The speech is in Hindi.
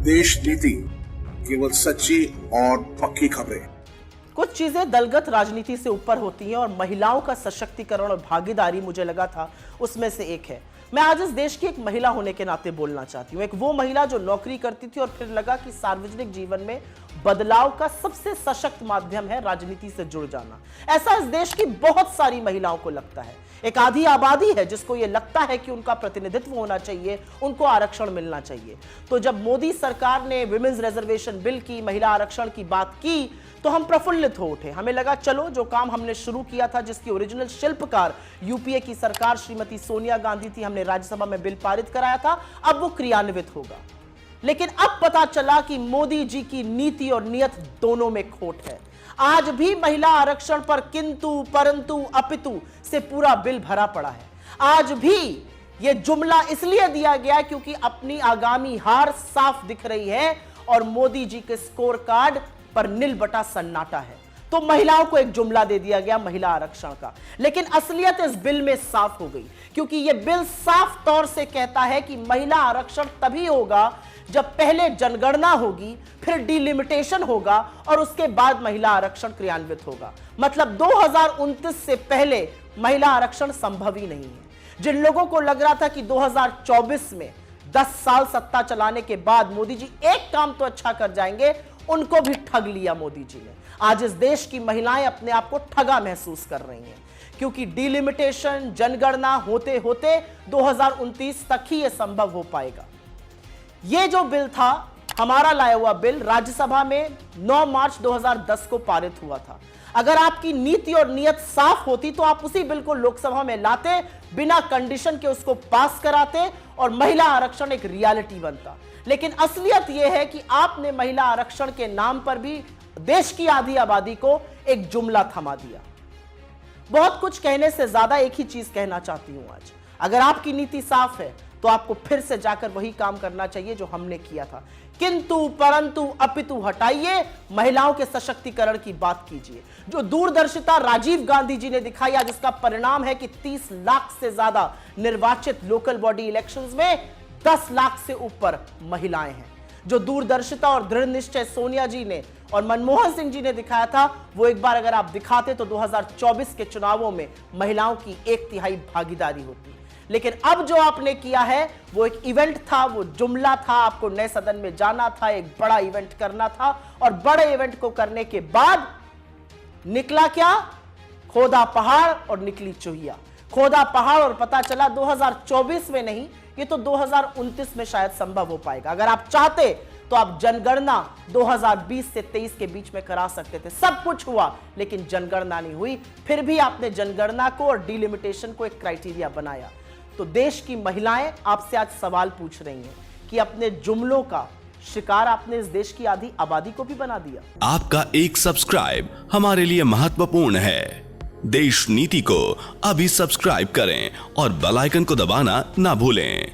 देश नीति केवल सच्ची और पक्की खबरें। कुछ चीजें दलगत राजनीति से ऊपर होती हैं और महिलाओं का सशक्तिकरण और भागीदारी मुझे लगा था उसमें से एक है। मैं आज इस देश की एक महिला होने के नाते बोलना चाहती हूँ, एक वो महिला जो नौकरी करती थी और फिर लगा कि सार्वजनिक जीवन में बदलाव का सबसे सशक्त माध्यम है राजनीति से जुड़ जाना। ऐसा इस देश की बहुत सारी महिलाओं को लगता है। एक आधी आबादी है जिसको यह लगता है कि उनका प्रतिनिधित्व होना चाहिए, उनको आरक्षण मिलना चाहिए। तो जब मोदी सरकार ने विमेंस रिजर्वेशन बिल की, महिला आरक्षण की बात की, तो हम प्रफुल्लित हो उठे। हमें लगा चलो जो काम हमने शुरू किया था, जिसकी ओरिजिनल शिल्पकार यूपीए की सरकार श्रीमती सोनिया गांधी थी, हमने राज्यसभा में बिल पारित कराया था, अब वो क्रियान्वित होगा। लेकिन अब पता चला कि मोदी जी की नीति और नियत दोनों में खोट है। आज भी महिला आरक्षण पर किंतु परंतु अपितु से पूरा बिल भरा पड़ा है। आज भी यह जुमला इसलिए दिया गया क्योंकि अपनी आगामी हार साफ दिख रही है और मोदी जी के स्कोर कार्ड पर नील बटा सन्नाटा है। तो महिलाओं को एक जुमला दे दिया गया महिला आरक्षण का। लेकिन असलियत इस बिल में साफ हो गई, क्योंकि यह बिल साफ तौर से कहता है कि महिला आरक्षण तभी होगा जब पहले जनगणना होगी, फिर डिलिमिटेशन होगा और उसके बाद महिला आरक्षण क्रियान्वित होगा। मतलब 2029 से पहले महिला आरक्षण संभव ही नहीं है। जिन लोगों को लग रहा था कि 2024 में 10 साल सत्ता चलाने के बाद मोदी जी एक काम तो अच्छा कर जाएंगे, उनको भी ठग लिया मोदी जी ने। आज इस देश की महिलाएं अपने आप को ठगा महसूस कर रही हैं, क्योंकि डिलिमिटेशन, जनगणना होते होते 2029 तक ही यह संभव हो पाएगा। यह जो बिल था, हमारा लाया हुआ बिल, राज्यसभा में 9 मार्च 2010 को पारित हुआ था। अगर आपकी नीति और नियत साफ होती तो आप उसी बिल को लोकसभा में लाते, बिना कंडीशन के उसको पास कराते और महिला आरक्षण एक रियलिटी बनता। लेकिन असलियत यह है कि आपने महिला आरक्षण के नाम पर भी देश की आधी आबादी को एक जुमला थमा दिया। बहुत कुछ कहने से ज्यादा एक ही चीज कहना चाहती हूं आज। अगर आपकी नीति साफ है तो आपको फिर से जाकर वही काम करना चाहिए जो हमने किया था। किंतु परंतु अपितु हटाइए, महिलाओं के सशक्तिकरण की बात कीजिए। जो दूरदर्शिता राजीव गांधी जी ने दिखाई, आज इसका परिणाम है कि 30 लाख से ज्यादा निर्वाचित लोकल बॉडी इलेक्शंस में 10 लाख से ऊपर महिलाएं हैं। जो दूरदर्शिता और दृढ़ निश्चय सोनिया जी ने और मनमोहन सिंह जी ने दिखाया था, वो एक बार अगर आप दिखाते तो 2024 के चुनावों में महिलाओं की 1/3 भागीदारी होती। लेकिन अब जो आपने किया है वो एक इवेंट था, वो जुमला था। आपको नए सदन में जाना था, एक बड़ा इवेंट करना था और बड़े इवेंट को करने के बाद निकला क्या? खोदा पहाड़ और निकली चूहिया। खोदा पहाड़ और पता चला 2024 में नहीं, ये तो 2029 में शायद संभव हो पाएगा। अगर आप चाहते तो आप जनगणना 2020 से 23 के बीच में करा सकते थे। सब कुछ हुआ लेकिन जनगणना नहीं हुई। फिर भी आपने जनगणना को और डिलिमिटेशन को एक क्राइटेरिया बनाया। तो देश की महिलाएं आपसे आज सवाल पूछ रही हैं कि अपने जुमलों का शिकार आपने इस देश की आधी आबादी को भी बना दिया। आपका एक सब्सक्राइब हमारे लिए महत्वपूर्ण है। देश नीति को अभी सब्सक्राइब करें और बेल आइकन को दबाना ना भूलें।